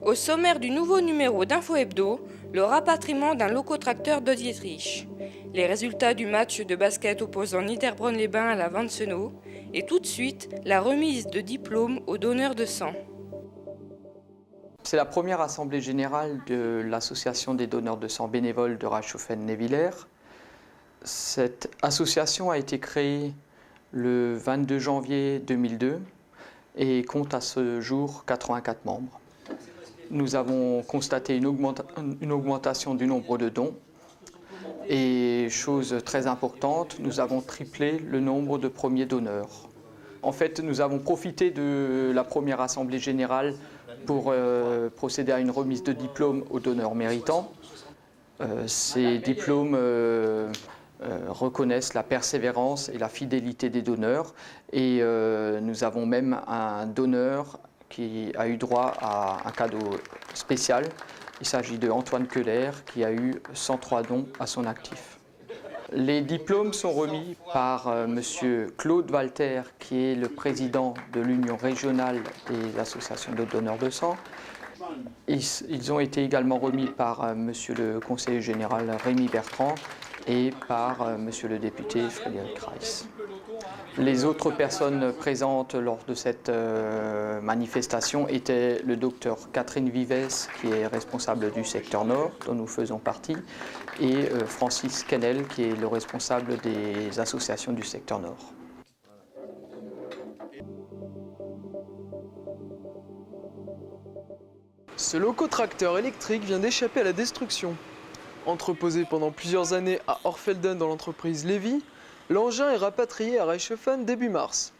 Au sommaire du nouveau numéro d'Info Hebdo, le rapatriement d'un locotracteur de Dietrich, les résultats du match de basket opposant Niederbronn-les-Bains à la Vansenau et tout de suite la remise de diplômes aux donneurs de sang. C'est la première assemblée générale de l'association des donneurs de sang bénévoles de Reichshoffen-Neuvillers. Cette association a été créée le 22 janvier 2002 et compte à ce jour 84 membres. Nous avons constaté une augmentation du nombre de dons et, chose très importante, nous avons triplé le nombre de premiers donneurs. En fait, nous avons profité de la première assemblée générale pour procéder à une remise de diplômes aux donneurs méritants. Ces diplômes reconnaissent la persévérance et la fidélité des donneurs et nous avons même un donneur qui a eu droit à un cadeau spécial. Il s'agit de Antoine Keller qui a eu 103 dons à son actif. Les diplômes sont remis par M. Claude Walter, qui est le président de l'Union régionale des associations de donneurs de sang. Ils ont été également remis par M. le conseiller général Rémi Bertrand et par M. le député Frédéric Reiss. Les autres personnes présentes lors de cette manifestation étaient le docteur Catherine Vives, qui est responsable du secteur Nord, dont nous faisons partie, et Francis Kennel, qui est le responsable des associations du secteur Nord. Ce locotracteur électrique vient d'échapper à la destruction. Entreposé pendant plusieurs années à Orfelden dans l'entreprise Lévy, l'engin est rapatrié à Reichshoffen début mars.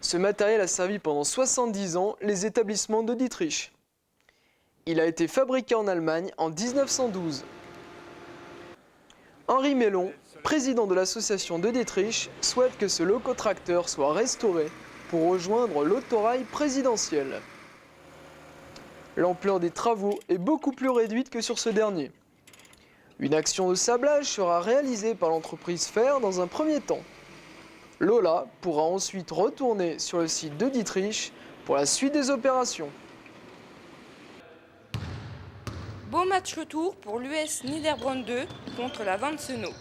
Ce matériel a servi pendant 70 ans les établissements de Dietrich. Il a été fabriqué en Allemagne en 1912. Henri Mellon, président de l'association de Dietrich, souhaite que ce locotracteur soit restauré pour rejoindre l'autorail présidentiel. L'ampleur des travaux est beaucoup plus réduite que sur ce dernier. Une action de sablage sera réalisée par l'entreprise Fer dans un premier temps. Lola pourra ensuite retourner sur le site de Dietrich pour la suite des opérations. Beau match retour pour l'US Niederbronn 2 contre la Vansenau.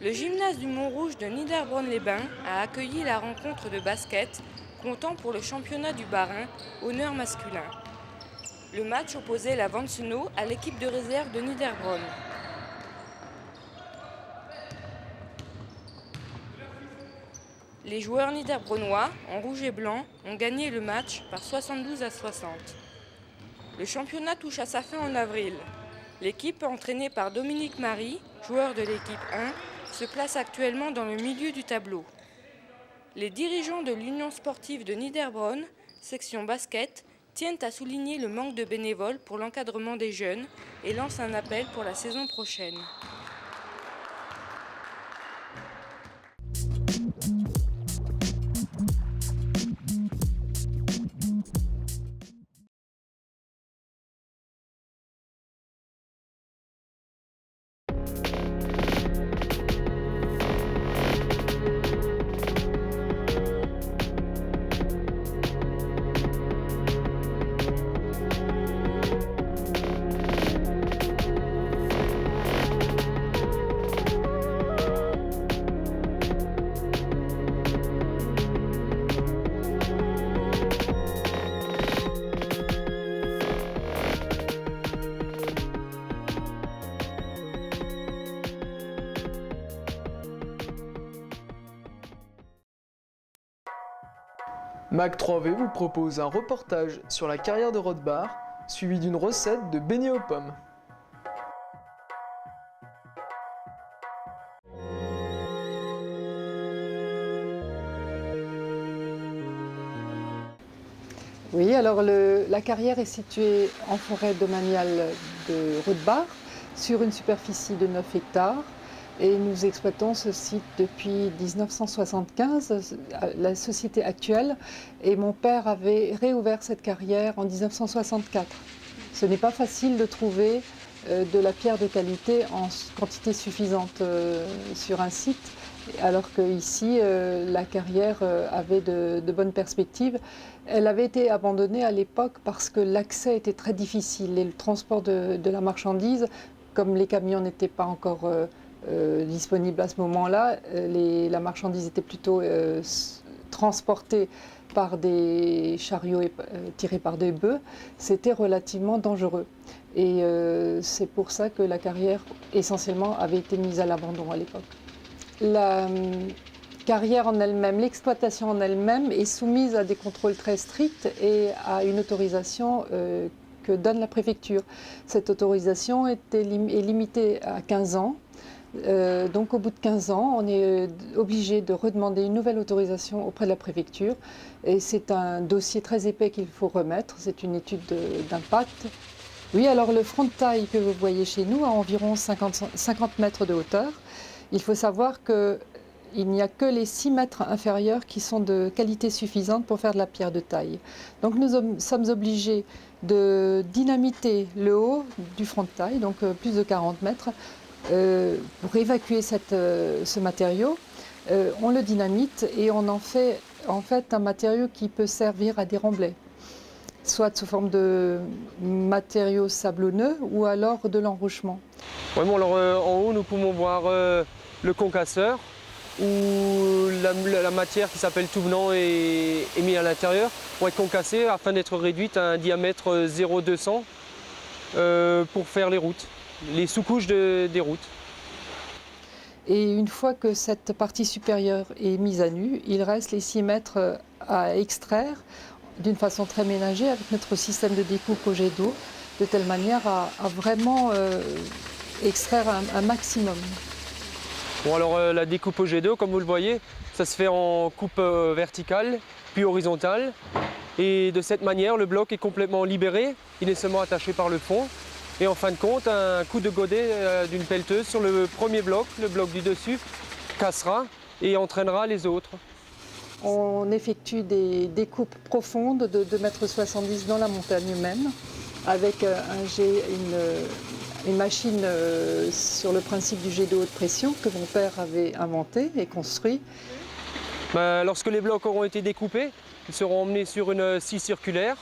Le gymnase du Montrouge de Niederbronn-les-Bains a accueilli la rencontre de basket comptant pour le championnat du Bas-Rhin, honneur masculin. Le match opposait la Vansenau à l'équipe de réserve de Niederbronn. Les joueurs niederbronnois, en rouge et blanc, ont gagné le match par 72 à 60. Le championnat touche à sa fin en avril. L'équipe entraînée par Dominique Marie, joueur de l'équipe 1, se place actuellement dans le milieu du tableau. Les dirigeants de l'Union sportive de Niederbronn, section basket, tiennent à souligner le manque de bénévoles pour l'encadrement des jeunes et lancent un appel pour la saison prochaine. Mac 3V vous propose un reportage sur la carrière de Rothbard, suivi d'une recette de beignets aux pommes. Oui, alors la carrière est située en forêt domaniale de Rothbard, sur une superficie de 9 hectares. Et nous exploitons ce site depuis 1975, la société actuelle. Et mon père avait réouvert cette carrière en 1964. Ce n'est pas facile de trouver de la pierre de qualité en quantité suffisante sur un site. alors qu'ici, la carrière avait de bonnes perspectives. Elle avait été abandonnée à l'époque parce que l'accès était très difficile et le transport de la marchandise, comme les camions n'étaient pas encore disponibles à ce moment-là, la marchandise était plutôt transportée par des chariots tirés par des bœufs, c'était relativement dangereux. Et c'est pour ça que la carrière, essentiellement, avait été mise à l'abandon à l'époque. La carrière en elle-même, l'exploitation en elle-même est soumise à des contrôles très stricts et à une autorisation que donne la préfecture. Cette autorisation est limitée à 15 ans. Donc au bout de 15 ans, on est obligé de redemander une nouvelle autorisation auprès de la préfecture. Et c'est un dossier très épais qu'il faut remettre, c'est une étude d'impact. Oui, alors le front de taille que vous voyez chez nous a environ 50 mètres de hauteur. Il faut savoir qu'il n'y a que les 6 mètres inférieurs qui sont de qualité suffisante pour faire de la pierre de taille. Donc nous sommes obligés de dynamiter le haut du front de taille, donc plus de 40 mètres, pour évacuer ce matériau. On le dynamite et on en fait en fait un matériau qui peut servir à des remblais, soit sous forme de matériaux sablonneux ou alors de l'enrochement. Ouais, bon, alors, en haut, nous pouvons voir le concasseur où la matière qui s'appelle tout venant est mise à l'intérieur pour être concassée afin d'être réduite à un diamètre 0,200 pour faire les routes, les sous-couches des routes. Et une fois que cette partie supérieure est mise à nu, il reste les 6 mètres à extraire d'une façon très ménagée avec notre système de découpe au jet d'eau, de telle manière à vraiment extraire un maximum. Bon, alors la découpe au jet d'eau, comme vous le voyez, ça se fait en coupe verticale puis horizontale. Et de cette manière, le bloc est complètement libéré, il est seulement attaché par le fond. Et en fin de compte, un coup de godet d'une pelleteuse sur le premier bloc, le bloc du dessus, cassera et entraînera les autres. On effectue des découpes profondes de 2,70 m dans la montagne même, avec une machine sur le principe du jet de haute pression que mon père avait inventé et construit. Lorsque les blocs auront été découpés, ils seront emmenés sur une scie circulaire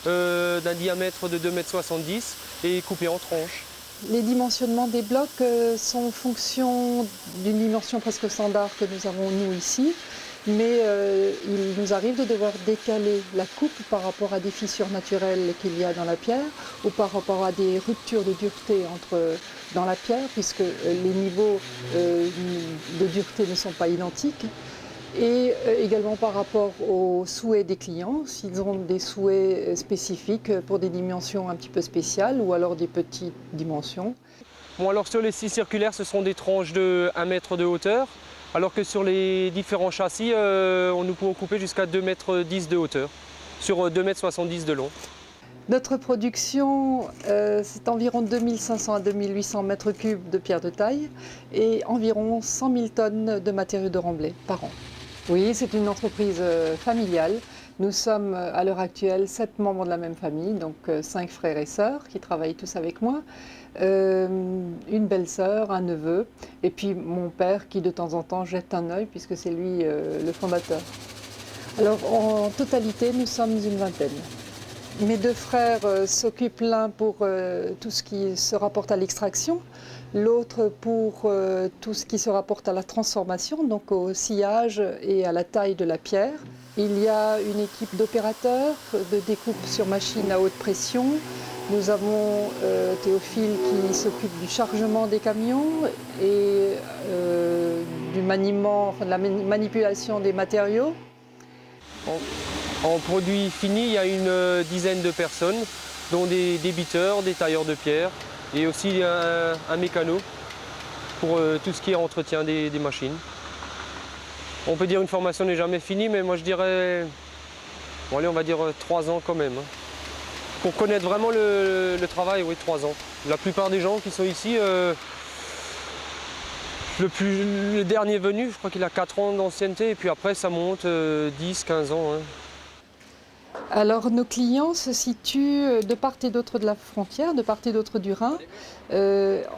d'un diamètre de 2,70 m et coupés en tranches. Les dimensionnements des blocs sont en fonction d'une dimension presque standard que nous avons nous ici, mais il nous arrive de devoir décaler la coupe par rapport à des fissures naturelles qu'il y a dans la pierre ou par rapport à des ruptures de dureté dans la pierre, puisque les niveaux de dureté ne sont pas identiques. Et également par rapport aux souhaits des clients, s'ils ont des souhaits spécifiques pour des dimensions un petit peu spéciales ou alors des petites dimensions. Bon, alors sur les scies circulaires, ce sont des tranches de 1 mètre de hauteur, alors que sur les différents châssis, nous pouvons couper jusqu'à 2,10 mètres de hauteur, sur 2,70 mètres de long. Notre production, c'est environ 2500 à 2800 mètres cubes de pierre de taille et environ 100 000 tonnes de matériaux de remblai par an. Oui, c'est une entreprise familiale. Nous sommes à l'heure actuelle 7 membres de la même famille, donc 5 frères et sœurs qui travaillent tous avec moi, une belle-sœur, un neveu, et puis mon père qui de temps en temps jette un œil puisque c'est lui le fondateur. Alors en totalité, nous sommes une vingtaine. Mes 2 frères s'occupent l'un pour tout ce qui se rapporte à l'extraction, l'autre pour tout ce qui se rapporte à la transformation, donc au sciage et à la taille de la pierre. Il y a une équipe d'opérateurs de découpe sur machine à haute pression. Nous avons Théophile qui s'occupe du chargement des camions et du maniement, enfin de la manipulation des matériaux. En produit fini, il y a une dizaine de personnes, dont des débiteurs, des tailleurs de pierre et aussi un mécano pour tout ce qui est entretien des machines. On peut dire une formation n'est jamais finie, mais moi je dirais, bon allez, on va dire 3 ans quand même. Pour connaître vraiment le travail, oui, 3 ans. La plupart des gens qui sont ici, le dernier venu, je crois qu'il a 4 ans d'ancienneté, et puis après ça monte 10, 15 ans. Hein. Alors nos clients se situent de part et d'autre de la frontière, de part et d'autre du Rhin.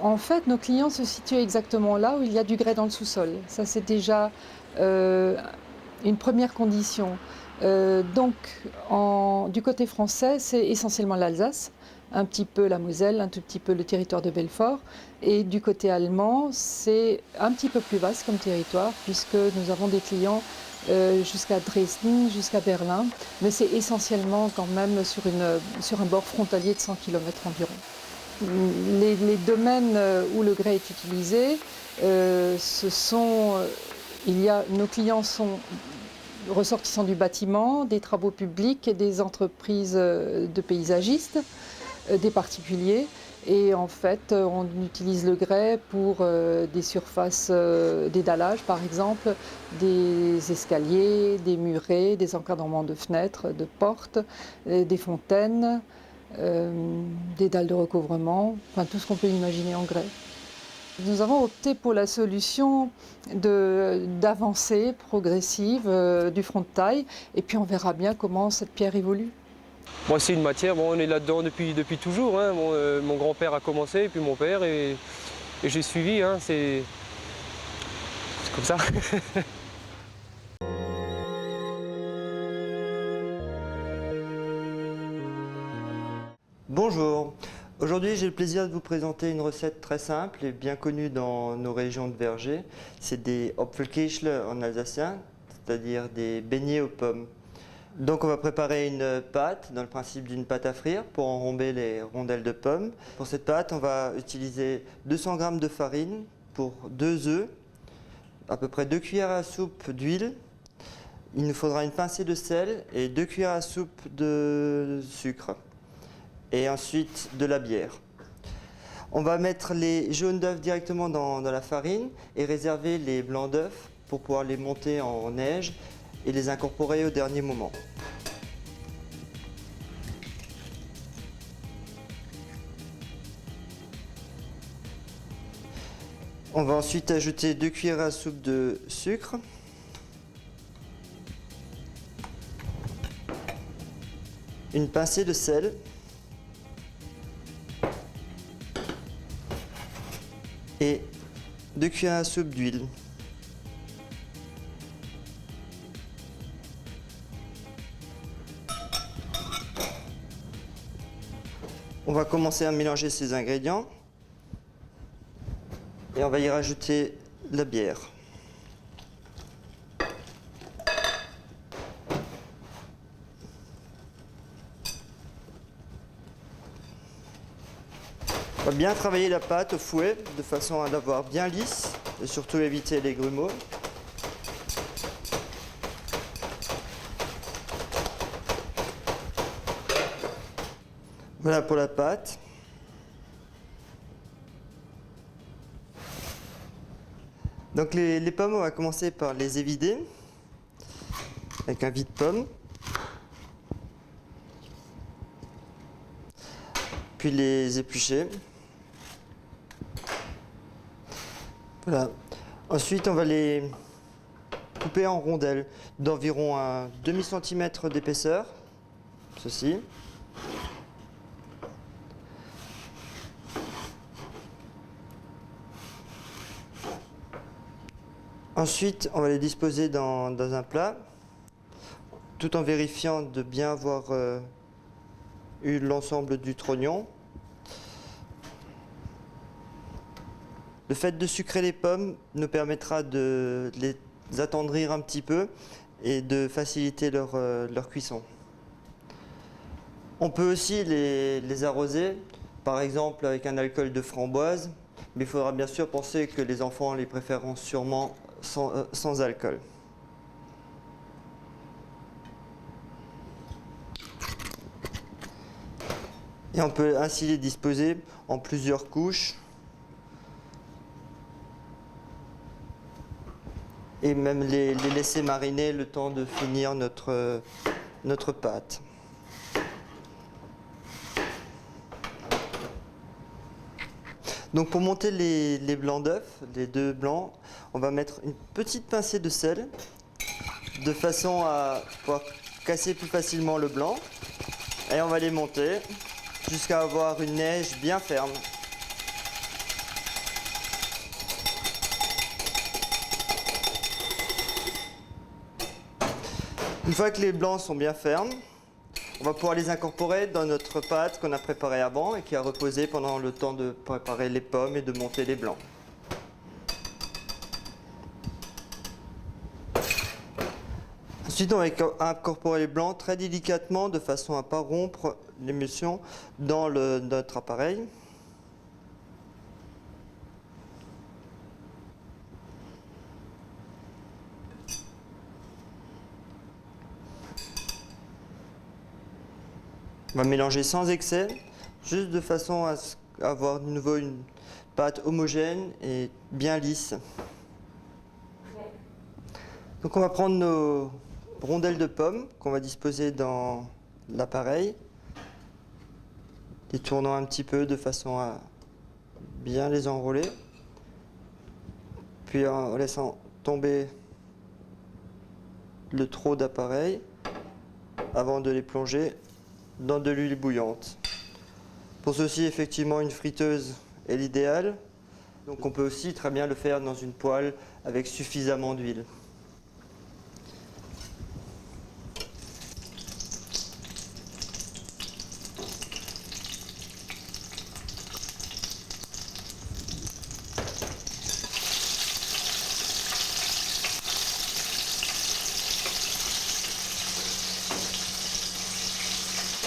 En fait, nos clients se situent exactement là où il y a du grès dans le sous-sol. Ça, c'est déjà une première condition. Donc, du côté français, c'est essentiellement l'Alsace, un petit peu la Moselle, un tout petit peu le territoire de Belfort. Et du côté allemand, c'est un petit peu plus vaste comme territoire, puisque nous avons des clients jusqu'à Dresden, jusqu'à Berlin, mais c'est essentiellement quand même sur un bord frontalier de 100 km environ. Les domaines où le grès est utilisé, nos clients sont ressortissants du bâtiment, des travaux publics, des entreprises de paysagistes, des particuliers. Et en fait, on utilise le grès pour des surfaces d'étalage, par exemple, des escaliers, des murets, des encadrements de fenêtres, de portes, des fontaines, des dalles de recouvrement, enfin tout ce qu'on peut imaginer en grès. Nous avons opté pour la solution d'avancée progressive du front de taille, et puis on verra bien comment cette pierre évolue. Moi, c'est une matière, on est là-dedans depuis toujours. Hein. Mon grand-père a commencé, et puis mon père, et j'ai suivi. Hein. C'est comme ça. Bonjour, aujourd'hui j'ai le plaisir de vous présenter une recette très simple et bien connue dans nos régions de verger. C'est des Apfelkästle en alsacien, c'est-à-dire des beignets aux pommes. Donc on va préparer une pâte dans le principe d'une pâte à frire pour enromber les rondelles de pommes. Pour cette pâte, on va utiliser 200 g de farine pour 2 œufs, à peu près 2 cuillères à soupe d'huile. Il nous faudra une pincée de sel et 2 cuillères à soupe de sucre. Et ensuite de la bière. On va mettre les jaunes d'œufs directement dans la farine et réserver les blancs d'œufs pour pouvoir les monter en neige et les incorporer au dernier moment. On va ensuite ajouter 2 cuillères à soupe de sucre. Une pincée de sel. Et 2 cuillères à soupe d'huile. On va commencer à mélanger ces ingrédients et on va y rajouter la bière. On va bien travailler la pâte au fouet de façon à l'avoir bien lisse et surtout éviter les grumeaux. Voilà pour la pâte. Donc les pommes, on va commencer par les évider avec un vide-pomme. Puis les éplucher. Voilà. Ensuite, on va les couper en rondelles d'environ un demi-centimètre d'épaisseur. Ceci. Ensuite, on va les disposer dans un plat, tout en vérifiant de bien avoir eu l'ensemble du trognon. Le fait de sucrer les pommes nous permettra de les attendrir un petit peu et de faciliter leur cuisson. On peut aussi les arroser, par exemple avec un alcool de framboise, mais il faudra bien sûr penser que les enfants les préféreront sûrement sans alcool. Et on peut ainsi les disposer en plusieurs couches et même les laisser mariner le temps de finir notre pâte. Donc pour monter les blancs d'œufs, les 2 blancs, on va mettre une petite pincée de sel de façon à pouvoir casser plus facilement le blanc. Et on va les monter jusqu'à avoir une neige bien ferme. Une fois que les blancs sont bien fermes, on va pouvoir les incorporer dans notre pâte qu'on a préparée avant et qui a reposé pendant le temps de préparer les pommes et de monter les blancs. Ensuite, on va incorporer les blancs très délicatement de façon à ne pas rompre l'émulsion dans notre appareil. On va mélanger sans excès, juste de façon à avoir de nouveau une pâte homogène et bien lisse. Donc on va prendre nos rondelles de pommes qu'on va disposer dans l'appareil, les tournant un petit peu de façon à bien les enrouler, puis en laissant tomber le trop d'appareil avant de les plonger dans de l'huile bouillante. Pour ceci, effectivement, une friteuse est l'idéal. Donc on peut aussi très bien le faire dans une poêle avec suffisamment d'huile.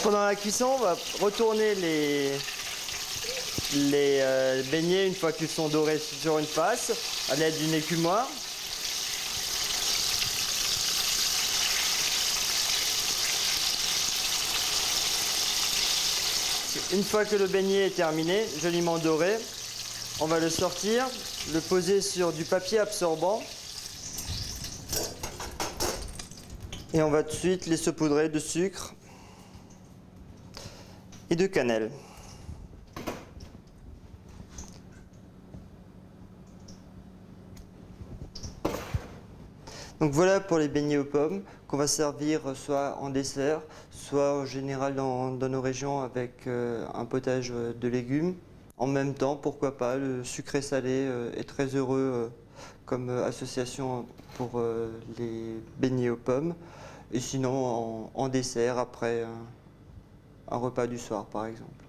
Pendant la cuisson, on va retourner les beignets une fois qu'ils sont dorés sur une face à l'aide d'une écumoire. Une fois que le beignet est terminé, joliment doré, on va le sortir, le poser sur du papier absorbant et on va tout de suite les saupoudrer de sucre et de cannelle. Donc voilà pour les beignets aux pommes qu'on va servir soit en dessert, soit en général dans nos régions avec un potage de légumes. En même temps, pourquoi pas, le sucré-salé est très heureux comme association pour les beignets aux pommes. Et sinon en dessert après un repas du soir par exemple.